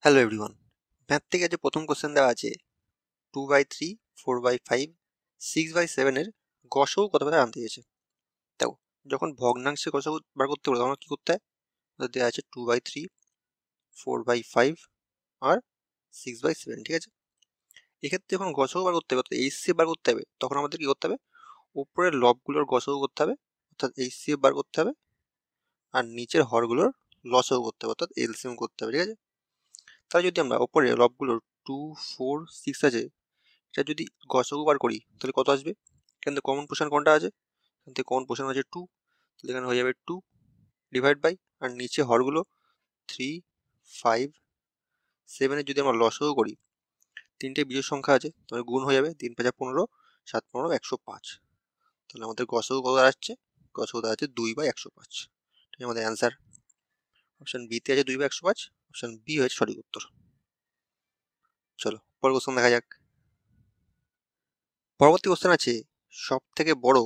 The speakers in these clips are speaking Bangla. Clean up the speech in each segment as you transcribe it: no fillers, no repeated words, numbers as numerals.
হ্যালো এভরিওয়ান, ম্যাথ থেকে যে প্রথম কোশ্চেন দেওয়া আছে 2/3, 4/5, 6/7 এর গসাগু কত পারে আনতে দিয়েছে। দেখো, যখন ভগ্নাংশে গসাগু বার করতে বলে তখন কি করতে হয়? দেওয়া আছে 2/3, 4/5 আর 6/7, ঠিক আছে। এক্ষেত্রে যখন গসাগু বার করতে হবে অর্থাৎ এইচসিএফ বার করতে হবে, তখন আমাদের কি করতে হবে? উপরের লবগুলোর গসাগু করতে হবে অর্থাৎ এইচসিএফ বার করতে হবে, আর নিচের হরগুলোর লসাগু করতে হবে অর্থাৎ এলসিএম করতে হবে, ঠিক আছে। তাহলে যদি আমরা উপরে লবগুলোর 2, 4, 6 আছে, এটা যদি গসাগু বার করি তাহলে কত আসবে? এখান থেকে কমন পোর্শন কোনটা আছে? এখান থেকে কমন পোর্শন আছে 2, তাহলে এখানে হয়ে যাবে 2 ডিভাইড বাই, আর নিচে হরগুলো 3, 5, 7 এর যদি আমরা লসাগু করি, তিনটে বিজোড় সংখ্যা আছে, তাহলে গুণ হয়ে যাবে 3 5 15, 7 15 105। তাহলে আমাদের গসাগু কত দাঁড়াচ্ছে? গসাগু দাঁড়াচ্ছে 2/105। ঠিক আছে, আমাদের অ্যান্সার অপশন বি তে আছে 2/105। অপশন বি হয়েছে সঠিক উত্তর। চলো পরের কোশ্চেন দেখা যাক। পরবর্তী কোশ্চেন আছে, সব থেকে বড়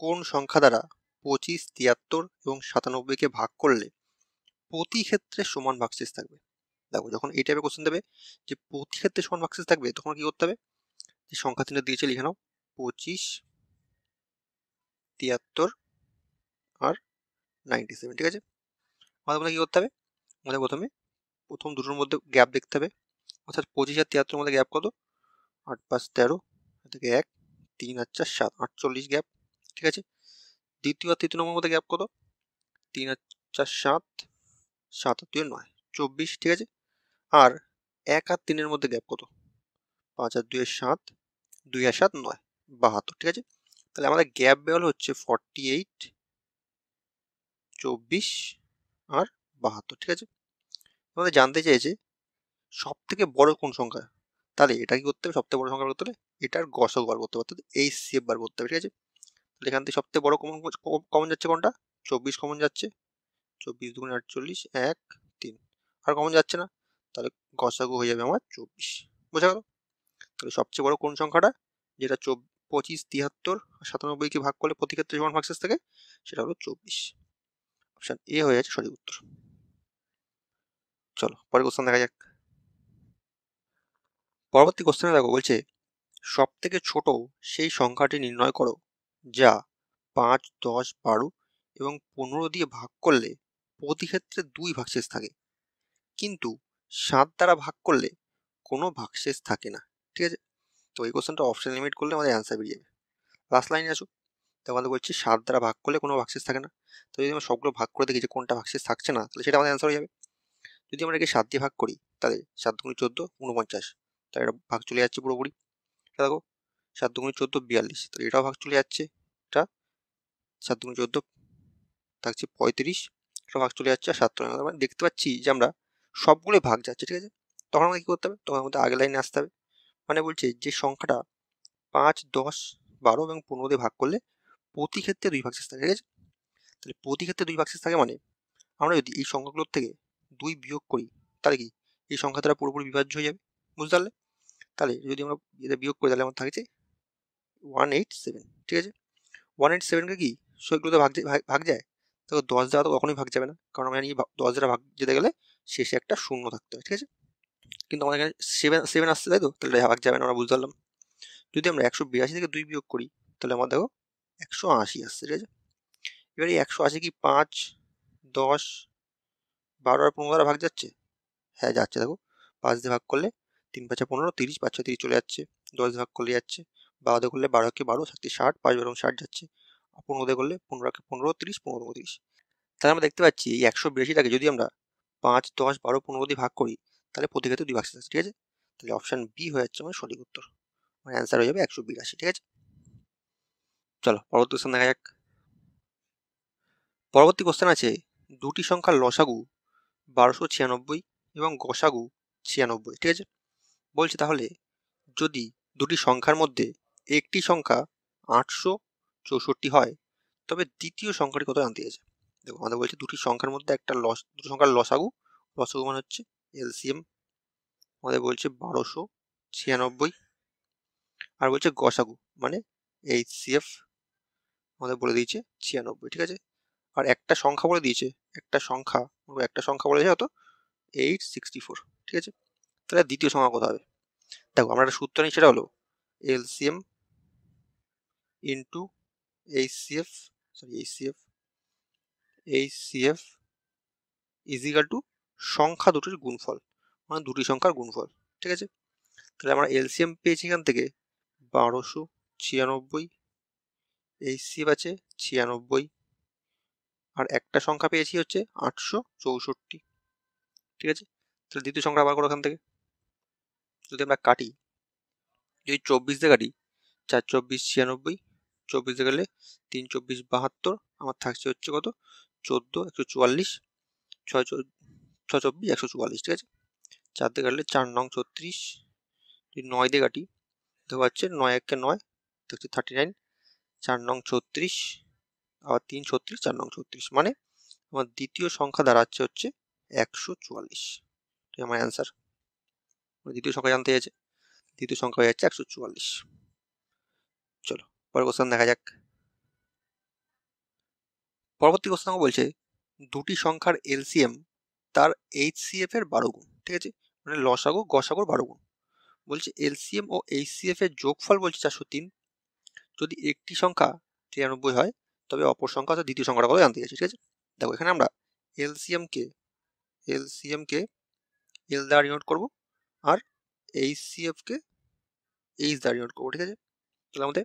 কোন সংখ্যা দ্বারা 25, 73 এবং 97-কে ভাগ করলে প্রতি ক্ষেত্রে সমান ভাগশেষ থাকবে? দেখো, যখন এই টাইপের কোশ্চেন দেবে যে প্রতি ক্ষেত্রে সমান ভাগশেষ থাকবে, তখন কি করতে হবে? যে সংখ্যা তিনটা দিয়েছে লিখে নাও, 25, 73 আর 97, ঠিক আছে। আমাদের কি করতে হবে? আমাদের প্রথমে প্রথম দুটোর মধ্যে গ্যাপ দেখতে হবে, অর্থাৎ 25 আর 73 মধ্যে গ্যাপ কত? 8 5 13 থেকে 1, 3 আর 4 7, 48 গ্যাপ, ঠিক আছে। দ্বিতীয় আর তৃতীয় নম্বর মধ্যে গ্যাপ কত? 3 আর 4 7, 7 আর 2 9, 24, ঠিক আছে। আর 1 আর 3 এর মধ্যে গ্যাপ কত? 5 আর 2 7, 2 আর 7 9, 72, ঠিক আছে। তাহলে আমাদের গ্যাপ বেরোলো হচ্ছে 48, 24 আর 72, ঠিক আছে। আমাদের জানতে চেয়েছে সব থেকে বড় কোন সংখ্যা। তাহলে এটা কি করতে হবে? সব থেকে বড় সংখ্যা বার করতে হলে এটার গসাগু বার করতে হবে, অর্থাৎ এইচসিএফ বার করতে হবে, ঠিক আছে। তাহলে এখান থেকে সব থেকে বড় কমন কমন যাচ্ছে কোনটা? 24 কমন যাচ্ছে, 24 দুগুণে 48, 1 3, আর কমন যাচ্ছে না, তাহলে গসাগু হয়ে যাবে আমার 24। বোঝা গেল? তাহলে সবচেয়ে বড় কোন সংখ্যাটা, যেটা 25, 73 আর 97-কে ভাগ করলে প্রতি ক্ষেত্রে সমান ভাগশেষ থাকে, সেটা হলো 24। অপশন এ হয়ে যাচ্ছে সঠিক উত্তর। চলো পরের কোশ্চেন দেখা যাক। পরবর্তী কোশ্চেনে দেখো, বলছে সব থেকে ছোট সেই সংখ্যাটি নির্ণয় করো যা 5, 10, 12 এবং 15 দিয়ে ভাগ করলে প্রতি ক্ষেত্রে 2 ভাগশেষ থাকে, কিন্তু 7 দ্বারা ভাগ করলে কোনো ভাগশেষ থাকে না, ঠিক আছে। তো এই কোশ্চেনটা অপশন লিমিট করলে আমাদের অ্যান্সার বেরিয়ে যাবে। লাস্ট লাইনে আসুক, তো আমাদের বলছি 7 দ্বারা ভাগ করলে কোনো ভাগশেষ থাকে না। তো যদি আমরা সবগুলো ভাগ করে দেখি যে কোনটা ভাগশেষ থাকছে না, তাহলে সেটা আমাদের অ্যান্সার হয়ে যাবে। যদি আমরা একে 7 দিয়ে ভাগ করি, তাহলে 7 দুগুণে 14, 49, তাহলে এটা ভাগ চলে যাচ্ছে পুরোপুরি। দেখো, 7 দুগুণে 14 42, তাহলে এটাও ভাগ চলে যাচ্ছে। এটা 7 দুগুণে 14 থাকছে 35, এটা ভাগ চলে যাচ্ছে। আর 7 আমরা দেখতে পাচ্ছি যে আমরা সবগুলোই ভাগ যাচ্ছে, ঠিক আছে। তখন আমাদের কি করতে হবে? তখন আমাদের আগের লাইনে আসতে হবে। মানে বলছে যে সংখ্যাটা 5, 10, 12 এবং 15 দিয়ে ভাগ করলে প্রতি ক্ষেত্রে 2 ভাগশেষ থাকে, ঠিক আছে। তাহলে প্রতি ক্ষেত্রে 2 ভাগশেষ থাকে মানে আমরা যদি এই সংখ্যাগুলোর থেকে 2 বিয়োগ করি, তাহলে কি এই সংখ্যা দ্বারা পুরোপুরি বিভাজ্য হয়ে যাবে, বুঝতে পারলে? তাহলে যদি আমরা এটা বিয়োগ করি, তাহলে আমার থাকছে 187, ঠিক আছে। 187কে কি সেগুলোতে ভাগ যায়? তো 10 দ্বারা তো কখনোই ভাগ যাবে না, কারণ আমরা জানি 10 দ্বারা ভাগ যেতে গেলে শেষে একটা শূন্য থাকতে হয়, ঠিক আছে। কিন্তু আমাদের এখানে 7 আসছে, তাই তো, তাহলে ভাগ যাবে না, আমরা বুঝতে পারলাম। যদি আমরা 182 থেকে 2 বিয়োগ করি, তাহলে আমার দেখো 180 আসছে, ঠিক আছে। এবার এই 180 কি 5, 10, 12 আর 15 দ্বারা ভাগ যাচ্ছে? হ্যাঁ যাচ্ছে, দেখো 5 দিয়ে ভাগ করলে 3 5 15, 30, 5 6 30 চলে যাচ্ছে। 10 দিয়ে ভাগ করলে যাচ্ছে, 12 দিয়ে করলে 12 কে 12, 7 60, 5 12 60 যাচ্ছে। 15 দিয়ে করলে 15 কে 15, 30, 15 30। তাহলে আমরা দেখতে পাচ্ছি এই 182টাকে যদি আমরা 5, 10, 12, 15 দিয়ে ভাগ করি, তাহলে প্রতি ক্ষেত্রে 2 ভাগশেষ আছে, ঠিক আছে। তাহলে অপশন বি হয়ে যাচ্ছে আমার সঠিক উত্তর। আমার অ্যান্সার হয়ে যাবে 182, ঠিক আছে। চলো পরবর্তী কোশ্চেন দেখা যাক। পরবর্তী কোশ্চেন আছে, দুটি সংখ্যার লসাগু 1296 এবং গসাগু 96, ঠিক আছে। বলছে তাহলে যদি দুটি সংখ্যার মধ্যে একটি সংখ্যা 864 হয়, তবে দ্বিতীয় সংখ্যাটি কত জানতে চাইছে। দেখো, আমাদের বলছে দুটি সংখ্যার মধ্যে দুটো সংখ্যার লসাগু, লসাগু মানে হচ্ছে এলসিএম, আমাদের বলছে 1296, আর বলছে গসাগু মানে এইচসিএফ, আমাদের বলে দিয়েছে 96, ঠিক আছে। আর একটা সংখ্যা বলে দিয়েছে, একটা সংখ্যা বলে দিয়েছে হয়তো 864, ঠিক আছে। তাহলে দ্বিতীয় সংখ্যা কত হবে? দেখো আমরা একটা সূত্র নিই, সেটা হলো LCM into HCF HCF is equal to সংখ্যা দুটির গুণফল, মানে দুটি সংখ্যার গুণফল। ঠিক আছে, তাহলে আমরা এলসিএম পেয়েছি এখান থেকে 1296, এইচসিএফ আছে 96, আর একটা সংখ্যা পেয়েছি হচ্ছে 864। ঠিক আছে, তাহলে দ্বিতীয় সংখ্যা বার করো এখান থেকে। যদি আমরা কাটি, যদি 24 দিয়ে কাটি, 4 24 96, 24 দিয়ে গেলে 3 24 72, আমার থাকছে হচ্ছে কত 14 144, 6 24 144। ঠিক আছে, 4 দিয়ে কাটলে 4 9 36, যদি 9 দিয়ে কাটি দেখো পাচ্ছে 9 1 9 দেখছি 39, 4 9 36, আবার 3 36, 4 9 36, মানে আমার দ্বিতীয় সংখ্যা দাঁড়াচ্ছে হচ্ছে 144। ঠিক আমার অ্যান্সার। দ্বিতীয় সংখ্যা জানতে চাইছে, দ্বিতীয় সংখ্যা হয়ে যাচ্ছে 144। চলো পরের কোশ্চেন দেখা যাক। পরবর্তী কোশ্চেন বলছে দুটি সংখ্যার এলসিএম তার এইচসিএফ এর 12 গুণ। ঠিক আছে, মানে লসাগু গসাগুর 12 গুণ। বলছে এলসিএম ও এইচসিএফ এর যোগফল বলছে 403। যদি একটি সংখ্যা 93 হয় তবে অপর সংখ্যা অর্থাৎ দ্বিতীয় সংখ্যাটা কত জানতে চাইছি। ঠিক আছে, দেখো এখানে আমরা এলসিএম কে এল দ্বারা ডিনোট করবো, আর এইচসিএফ কে এইচ দ্বারা ডিনোট করবো। ঠিক আছে, তাহলে আমাদের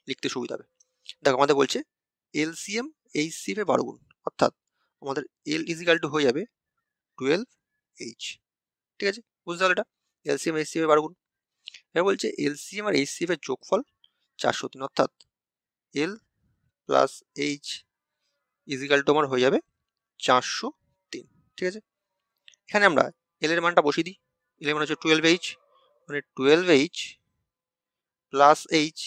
লিখতে সুবিধা হবে। দেখো আমাদের বলছে এলসিএম এইচসিএফ এর 12 গুণ, অর্থাৎ আমাদের এল ইজিক্যাল টু হয়ে যাবে 12H। ঠিক আছে, বুঝতে পারলে এটা এলসিএম এইচসিএফ এর 12 গুণ। এবার বলছে এলসিএম আর এইচসিএফ এর যোগফল 403, অর্থাৎ এল প্লাস এইচ ইজিক্যাল টু আমার হয়ে যাবে 403। ঠিক আছে, এখানে আমরা এল এর মানটা বসিয়ে দিই। এল এর মান হচ্ছে 12H, মানে 12H plus H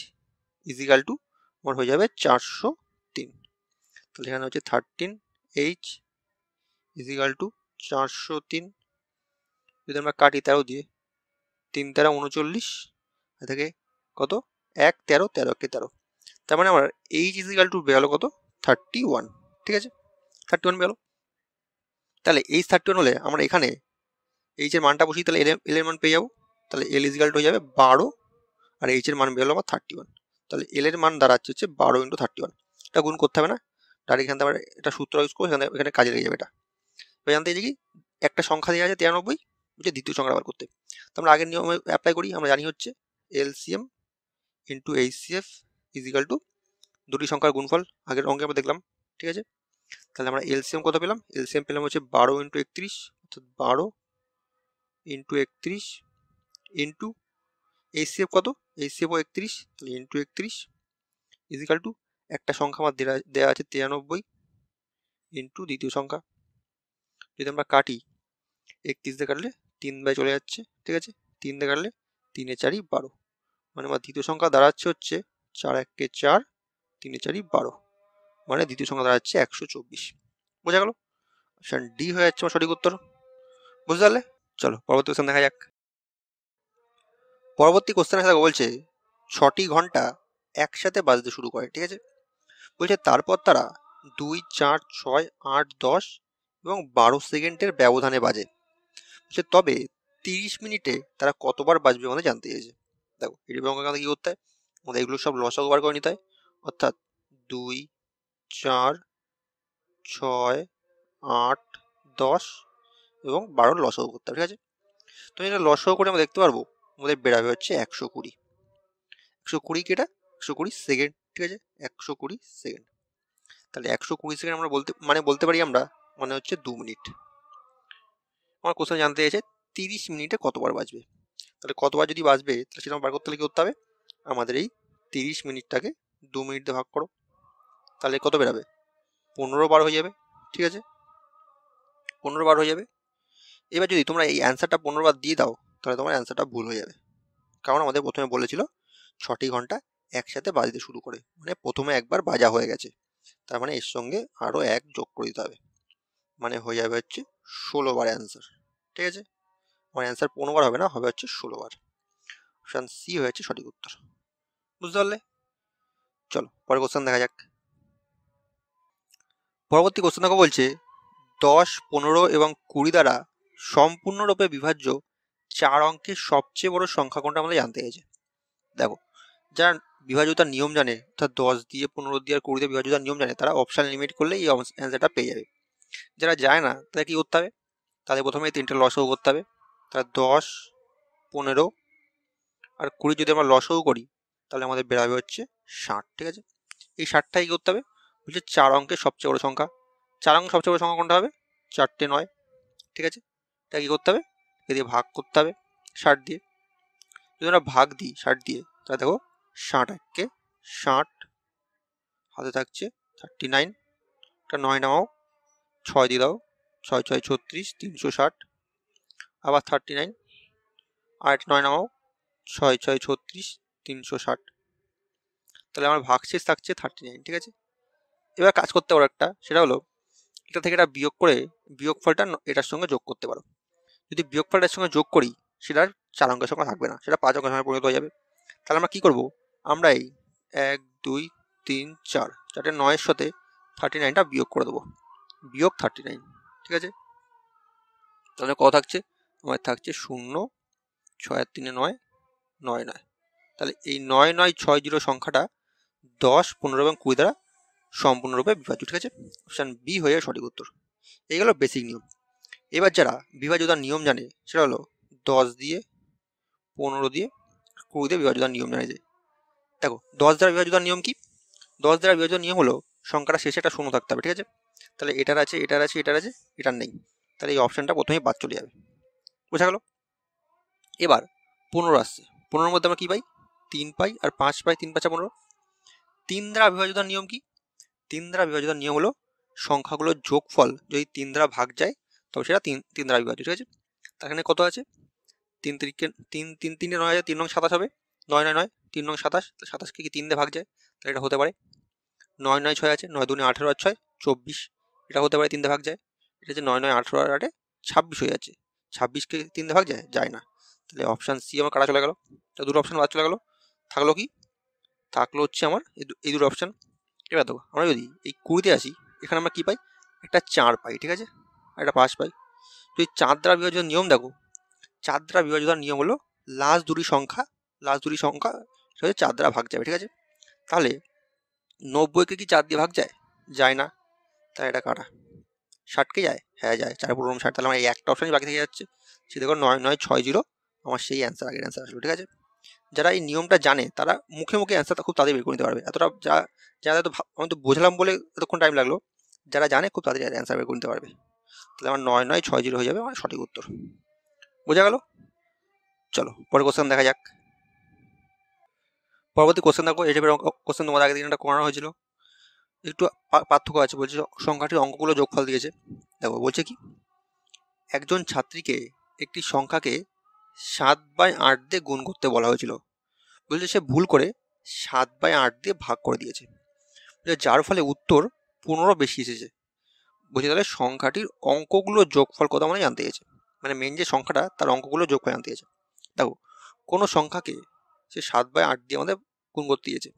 is equal two আমার হয়ে যাবে 403। তাহলে এখানে হচ্ছে 13H ইজিক্যাল টু 403। যদি আমরা কাটি 13 দিয়ে, 3 13 39, থেকে কত 1 13 13 কে 13, তার মানে আমার এইচ ইজিক্যাল টু বেরোলো কত 31। ঠিক আছে, 31 বেরোলো। তাহলে এইচ 31 হলে আমরা এখানে এইচ এর মানটা বসি, তাহলে এল এর মান পেয়ে যাবো। তাহলে এল ইজিক্যাল টু হয়ে যাবে 12, আর এইচ এর মান বেরোলো আমার 31। তাহলে এল এর মান দাঁড়াচ্ছে হচ্ছে 12 × 31। এটা গুণ করতে হবে না, ডাইরেক্ট এখান থেকে আমরা এটা সূত্র ইউজ করবো, এখানে কাজে লেগে যাবে। এটা এবার জানতে চাইছি কি একটা সংখ্যা দেওয়া আছে 93, বুঝে দ্বিতীয় সংখ্যা বার করতে। তো আমরা আগের নিয়মে অ্যাপ্লাই করি। আমরা জানি হচ্ছে LCM into HCF equal to দুটি সংখ্যার গুণফল, আগের অঙ্কে আমরা দেখলাম। ঠিক আছে, তাহলে আমরা এলসিএম কত পেলাম? এলসিএম পেলাম হচ্ছে 12 × 31, অর্থাৎ 12 × 31 ইন্টু এইচসিএফ কত? এইচসিএফও 31, তাহলে ইন্টু 31 ইজিক্যাল টু একটা সংখ্যা আমার দেওয়া আছে 93 ইন্টু দ্বিতীয় সংখ্যা। যদি আমরা কাটি 31 দিয়ে কাটলে 3 বাই চলে যাচ্ছে। ঠিক আছে, 3 দিয়ে কাটলে 3 এ 4 12, মানে আমার দ্বিতীয় সংখ্যা দাঁড়াচ্ছে হচ্ছে 4 1 কে 4, 3 এ 4 12, মানে দ্বিতীয় সংখ্যা দাঁড়াচ্ছে 124। বোঝা গেল? অপশন ডি হয়ে যাচ্ছে আমার সঠিক উত্তর। বুঝতে পারলে? চলো পরবর্তী কোশ্চেন দেখা যাক। পরবর্তী কোশ্চেনে দেখো বলছে 6টি ঘন্টা একসাথে বাজতে শুরু করে। ঠিক আছে, বলছে তারপর তারা 2 4 6 8 10 এবং 12 সেকেন্ডের ব্যবধানে বাজে। বলছে তবে 30 মিনিটে তারা কতবার বাজবে আমাদের জানতে চাইছে। দেখো এটি আমাদের কি করতে হয়, আমাদের এগুলো সব লসাগু বার করে নিতে হয়। অর্থাৎ 2 4 6 8 10 এবং 12 লসাগু করতে হবে। ঠিক আছে, তো এটা লসাগু করে আমরা দেখতে পারবো আমাদের বেরাবে হচ্ছে 120। 120 কি এটা? 120 সেকেন্ড। ঠিক আছে, 120 সেকেন্ড। তাহলে 120 সেকেন্ড আমরা বলতে পারি আমরা মানে হচ্ছে 2 মিনিট। আমার কোশ্চেন জানতে চাইছে 30 মিনিটে কতবার বাজবে। তাহলে কতবার যদি বাজবে তাহলে সেটা বার করতে হলে কি করতে হবে, আমাদের এই 30 মিনিটটাকে 2 মিনিট দিয়ে ভাগ করো, তাহলে কত বেরাবে 15 বার হয়ে যাবে। ঠিক আছে, 15 বার হয়ে যাবে। এবার যদি তোমরা এই অ্যান্সারটা 15 বার দিয়ে দাও তাহলে তোমার অ্যান্সারটা ভুল হয়ে যাবে, কারণ আমাদের প্রথমে বলেছিল 6টি ঘন্টা একসাথে বাজতে শুরু করে, মানে প্রথমে একবার বাজা হয়ে গেছে, তার মানে এর সঙ্গে আরও 1 যোগ করে দিতে হবে, মানে হয়ে যাবে হচ্ছে 16 বার অ্যান্সার। ঠিক আছে, আমার অ্যান্সার 15 বার হবে না, হবে হচ্ছে 16 বার। অপশান সি হয়েছে সঠিক উত্তর। বুঝতে পারলে? চলো পরের কোশ্চেন দেখা যাক। পরবর্তী কোশ্চেন দেখো বলছে 10 15 এবং 20 দ্বারা সম্পূর্ণরূপে বিভাজ্য 4 অঙ্কের সবচেয়ে বড় সংখ্যা কোনটা আমাদের জানতে চাইছে। দেখো, যারা বিভাজ্যতার নিয়ম জানে, অর্থাৎ 10 দিয়ে 15 দিয়ে আর 20 দিয়ে বিভাজ্যতার নিয়ম জানে, তারা অপশন লিমিট করলে এই অ্যান্সারটা পেয়ে যাবে। যারা যায় না তাদের কি করতে হবে, তাদের প্রথমে এই 3টে লসাগু করতে হবে। তাহলে 10, 15 আর 20 যদি আমরা লসাগু করি তাহলে আমাদের বেরোবে হচ্ছে 60। ঠিক আছে, এই 60টাই করতে হবে। বলছে 4 অঙ্কের সবচেয়ে বড় সংখ্যা। 4 অঙ্কের সবচেয়ে বড় সংখ্যা কোনটা হবে? 4টে 9। ঠিক আছে, এটা কি করতে হবে? এ দিয়ে ভাগ করতে হবে 60 দিয়ে। যদি আমরা ভাগ দিই 60 দিয়ে, তাহলে দেখো 60 এককে 60, হাতে থাকছে 39। এটা 9 নামাও, 6 দিয়ে দাও, 6 6 36, 360, আবার 39, আর একটা 9 নামাও, 6 6 36, 360। তাহলে আমার ভাগশেষ থাকছে 39। ঠিক আছে, এবার কাজ করতে পারো একটা, সেটা হলো এটা থেকে এটা বিয়োগ করে বিয়োগফলটা এটার সঙ্গে যোগ করতে পারো। যদি বিয়োগফলটার সঙ্গে যোগ করি, সেটার 4 অঙ্কের সংখ্যা থাকবে না, সেটা 5 অঙ্কের সংখ্যায় পরিণত হয়ে যাবে। তাহলে আমরা কি করব, আমরা এই 1 2 3 4 চারটে 9-এর সাথে 39টা বিয়োগ করে দেবো, বিয়োগ 39। ঠিক আছে, তাহলে কত থাকছে? আমার থাকছে 0, 6 আর 3 9, 9 9। তাহলে এই 9 9 6 0 সংখ্যাটা 10, 15 এবং 20 দ্বারা সম্পূর্ণরূপে বিভাজ্য। ঠিক আছে, অপশন বি হয়ে সঠিক উত্তর। এই গেল বেসিক নিয়ম। এবার যারা বিভাজ্যতার নিয়ম জানে, সেটা হলো 10 দিয়ে 15 দিয়ে 20 দিয়ে বিভাজ্যতার নিয়ম জানে। যে দেখো, 10 দ্বারা বিভাজ্যতার নিয়ম কি? 10 দ্বারা বিভাজ্যতার নিয়ম হলো সংখ্যাটা শেষে একটা শূন্য থাকতে হবে। ঠিক আছে, তাহলে এটার আছে, এটার আছে, এটার আছে, এটার নেই, তাহলে এই অপশনটা প্রথমেই বাদ চলে যাবে। বোঝা গেল? এবার 15 আসছে, 15-এর মধ্যে আমরা কি পাই? 3 পাই, আর 5 পাই, 3 5 15। 3 দ্বারা বিভাজ্যতার নিয়ম কি? 3 দ্বারা বিভাজ্যতার নিয়ম হলো সংখ্যাগুলোর যোগফল যদি 3 দ্বারা ভাগ যায়, তবে সেটা 3 দ্বারা বিভাজ্য। ঠিক আছে, তার এখানে কত আছে? 3 3 3 3 3 9 আছে, 3 নং 27 হবে, 9 9 9, 3 নং 27, 27কে কি 3 দিয়ে ভাগ যায়? তাহলে এটা হতে পারে। 9 9 6 আছে, 9 2 18 আর 6 24, এটা হতে পারে 3 দিয়ে ভাগ যায়। এটা হচ্ছে 9 9 18 আর 8 26 হয়ে যাচ্ছে, 26কে 3 দিয়ে ভাগ যায়? যায় না। তাহলে অপশান সি আমার কাটা চলে গেল। তো দুটো অপশান বাদ চলে গেল, থাকলো কি? থাকলো হচ্ছে আমার এই দুটো অপশান। এবার দেখো, আমরা যদি এই 20-তে আসি, এখানে আমরা কি পাই? একটা 4 পাই। ঠিক আছে, আর একটা 5 পাই। যদি 4 দ্বারা বিভাজ্যের নিয়ম দেখো, 4 দ্বারা বিভাজ্যতার নিয়ম হলো লাস্ট দুটি সংখ্যা সেটা হচ্ছে 4 দ্বারা ভাগ যাবে। ঠিক আছে, তাহলে 90কে কি 4 দিয়ে ভাগ যায়? যায় না, তাহলে এটা কাটা। 60কে যায়? হ্যাঁ যায়, 4 পুরো 60। তাহলে আমার এই একটা অপশনই বাকি থেকে যাচ্ছে, সে দেখো 9 9 6 0 আমার সেই অ্যান্সার, আগের অ্যান্সার আসলো। ঠিক আছে, যারা এই নিয়মটা জানে তারা মুখে মুখে অ্যান্সারটা খুব তাড়াতাড়ি বের করে নিতে পারবে। এতটা যারা আমি তো বোঝালাম বলে এতক্ষণ টাইম লাগলো, যারা জানে খুব তাড়াতাড়ি অ্যান্সার বের করে নিতে পারবে। তাহলে আমার 9 9 6 0 হয়ে যাবে আমার সঠিক উত্তর। বোঝা গেল? চলো পরে কোশ্চেন দেখা যাক। পরবর্তী কোশ্চেন দেখো, এই টাইপের কোশ্চেন তোমাদের আগে দিন একটা করানো হয়েছিল, একটু পার্থক্য আছে। বলছে সংখ্যাটির অঙ্কগুলো যোগফল দিয়েছে। দেখো বলছে কি, একজন ছাত্রীকে একটি সংখ্যাকে 7/8 দিয়ে গুণ করতে বলা হয়েছিল। বলছে সে ভুল করে 7/8 দিয়ে ভাগ করে দিয়েছে, যার ফলে উত্তর 15 বেশি এসেছে। বলছে তাহলে সংখ্যাটির অঙ্কগুলো যোগফল কত মানে জানতে গেছে, মানে মেন যে সংখ্যাটা তার অঙ্কগুলো যোগফল জানতে গেছে। দেখো, কোনো সংখ্যাকে সে 7/8 দিয়ে আমাদের গুণ করতে দিয়েছে,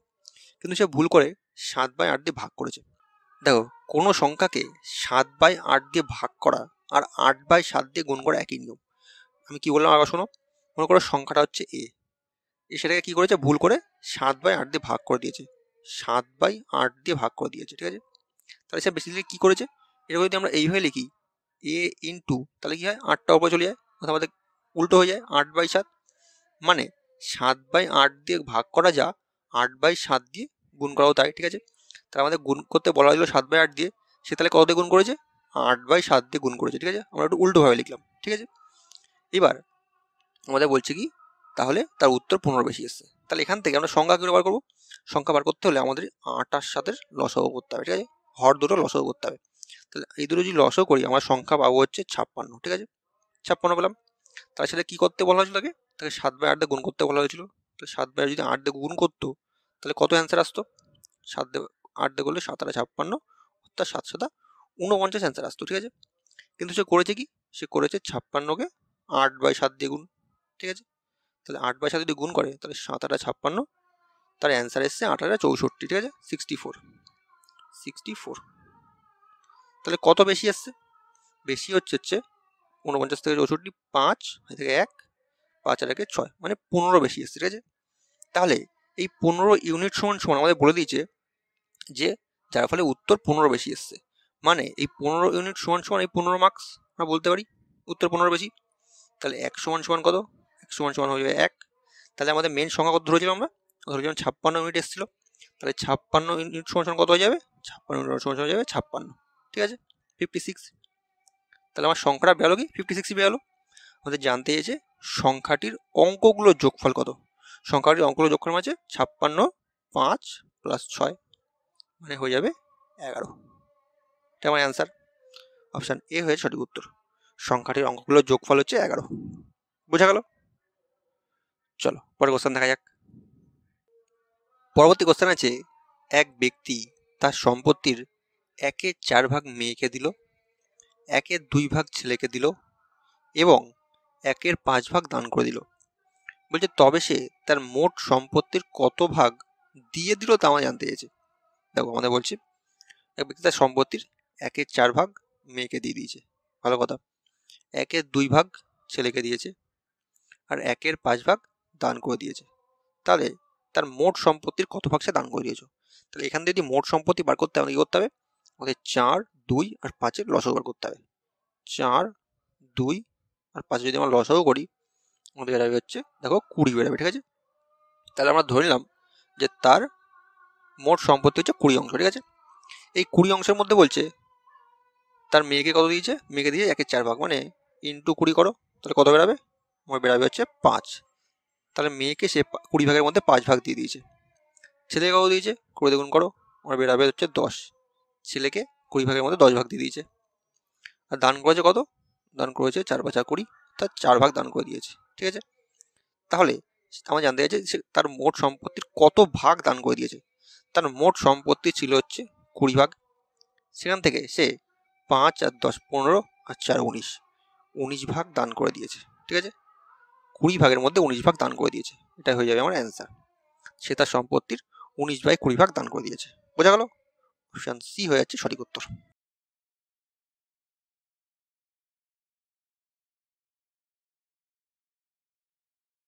কিন্তু সে ভুল করে 7/8 দিয়ে ভাগ করেছে। দেখো, কোনো সংখ্যাকে 7/8 দিয়ে ভাগ করা আর 8/7 দিয়ে গুণ করা একই নিয়ম। আমি কি বললাম আগে শোনো। মনে করো সংখ্যাটা হচ্ছে এ, সেটাকে কি করেছে, ভুল করে 7/8 দিয়ে ভাগ করে দিয়েছে, 7/8 দিয়ে ভাগ করে দিয়েছে। ঠিক আছে, তাহলে সে বেসিক্যালি কি করেছে, এটা যদি আমরা এইভাবে লিখি এ ইন্টু, তাহলে কি হয়, 8টা উপরে চলে যায়, আমাদের উল্টো হয়ে যায় 8/7, মানে 7/8 দিয়ে ভাগ করা যা 8/7 দিয়ে গুণ করাও তাই। ঠিক আছে, তাহলে আমাদের গুণ করতে বলা হয়েছিল 7/8 দিয়ে, সে তাহলে কত দিয়ে গুণ করেছে? 8/7 দিয়ে গুণ করেছে। ঠিক আছে, আমরা একটু উল্টোভাবে লিখলাম। ঠিক আছে, এবার আমাদের বলছে কি, তাহলে তার উত্তর 15 বেশি এসছে। তাহলে এখান থেকে আমরা সংখ্যা কী বার করবো? সংখ্যা বার করতে হলে আমাদের 8 আর 7-এর লসাগু করতে হবে। ঠিক আছে, হর দুটো লসাগু করতে হবে। তাহলে এই দুটো যদি লসাগু করি, আমরা সংখ্যা পাবো হচ্ছে 56। ঠিক আছে, 56 পেলাম। তার সাথে কি করতে বলা হয়েছিল? তাকে 7/8 দিয়ে গুণ করতে বলা হয়েছিল। তাহলে 7/8 যদি 8 দিয়ে গুণ করতো, তাহলে কত অ্যান্সার আসতো? 7 দিয়ে 8 দিয়ে করলে 7 আর 56, অর্থাৎ 7 7 49 অ্যান্সার আসতো। ঠিক আছে, কিন্তু সে করেছে কি, সে করেছে 56কে 8/7 দিয়ে গুণ। ঠিক আছে, তাহলে 8/7 যদি গুণ করে, তাহলে 7 8 56, তার অ্যান্সার এসছে 8 8 64। ঠিক আছে, 64। তাহলে কত বেশি আসছে? বেশি হচ্ছে 49 থেকে 64, 5 থেকে 1, 5 আর 1 6, মানে 15 বেশি এসছে, ঠিক আছে। তাহলে এই 15 ইউনিট সমান সমান আমাদের বলে দিয়েছে যে যার ফলে উত্তর 15 বেশি এসছে, মানে এই 15 ইউনিট সমান সমান এই 15 মার্কস আমরা বলতে পারি উত্তর 15 বেশি। তাহলে 1 সমান সমান কত? 1 সমান সমান হয়ে যাবে 1। তাহলে আমাদের মেন সংখ্যা কত ধরেছিলাম আমরা? ধরেছিলাম 56 ইউনিট এসেছিল। তাহলে 56 ইউনিট সমান সমান কত হয়ে যাবে? 56 ইউনিট সমান সমান হয়ে যাবে 56, ঠিক আছে, 56। তাহলে আমার সংখ্যাটা বেরোলো কি? 56ই বেরোলো। আমাদের জানতে চেয়েছে সংখ্যাটির অঙ্কগুলোর যোগফল কত। সংখ্যাটির অঙ্কগুলোর যোগফল আছে 56, 5 প্লাস 6, মানে হয়ে যাবে 11। এটা আমার অ্যান্সার। অপশান এ হয়ে সঠিক উত্তর। সংখ্যাটির অঙ্কগুলোর যোগফল হচ্ছে 11। বোঝা গেল? চলো পরের কোশ্চেন দেখা যাক। পরবর্তী কোশ্চেন আছে, এক ব্যক্তি তার সম্পত্তির 1/4 ভাগ মেয়েকে দিল, 1/2 ভাগ ছেলেকে দিল এবং 1/5 ভাগ দান করে দিল। বলছে তবে সে তার মোট সম্পত্তির কত ভাগ দিয়ে দিল তা আমরা জানতে চেয়েছে। দেখো আমাদের বলছি এক ব্যক্তি তার সম্পত্তির 1/4 ভাগ মেয়েকে দিয়ে দিয়েছে, ভালো কথা। 1/2 ভাগ ছেলেকে দিয়েছে আর 1/5 ভাগ দান করে দিয়েছে। তাহলে তার মোট সম্পত্তির কত ভাগ সে দান করে দিয়েছে। তাহলে এখান থেকে যদি মোট সম্পত্তি বার করতে হবে কি করতে হবে? আমাদের 4, 2 আর 5-এর লসাগু বার করতে হবে। 4, 2 আর 5 যদি আমরা লসাগু করি আমাদের বেরোবে হচ্ছে দেখো 20 বেরোবে, ঠিক আছে। তাহলে আমরা ধরে নিলাম যে তার মোট সম্পত্তি হচ্ছে 20 অংশ, ঠিক আছে। এই 20 অংশের মধ্যে বলছে তার মেয়েকে কত দিয়েছে? মেয়েকে দিয়ে 1/4 ভাগ, মানে ইন্টু 20 করো, তাহলে কত বেরাবে? আমার বেরাবে হচ্ছে 5। তাহলে মেয়েকে সে 20 ভাগের মধ্যে 5 ভাগ দিয়ে দিয়েছে। ছেলেকে কত দিয়েছে? 20 দ্বিগুণ করো, আমার বেরাবে হচ্ছে 10। ছেলেকে 20 ভাগের মধ্যে 10 ভাগ দিয়ে দিয়েছে। আর দান করেছে কত? দান করেছে 4 5 20, তার 4 ভাগ দান করে দিয়েছে, ঠিক আছে। তাহলে আমার জানতে চাইছে সে তার মোট সম্পত্তির কত ভাগ দান করে দিয়েছে। তার মোট সম্পত্তি ছিল হচ্ছে 20 ভাগ, সেখান থেকে সে 5 আর 10 15 আর 4 19, 19 ভাগ দান করে দিয়েছে, ঠিক আছে। 20 ভাগের মধ্যে 19 ভাগ দান করে দিয়েছে, এটা হয়ে যাবে আমার অ্যান্সার। সে তার সম্পত্তির 19/20 ভাগ দান করে দিয়েছে। বোঝা গেল? অপশান সি হয়ে যাচ্ছে সঠিক উত্তর।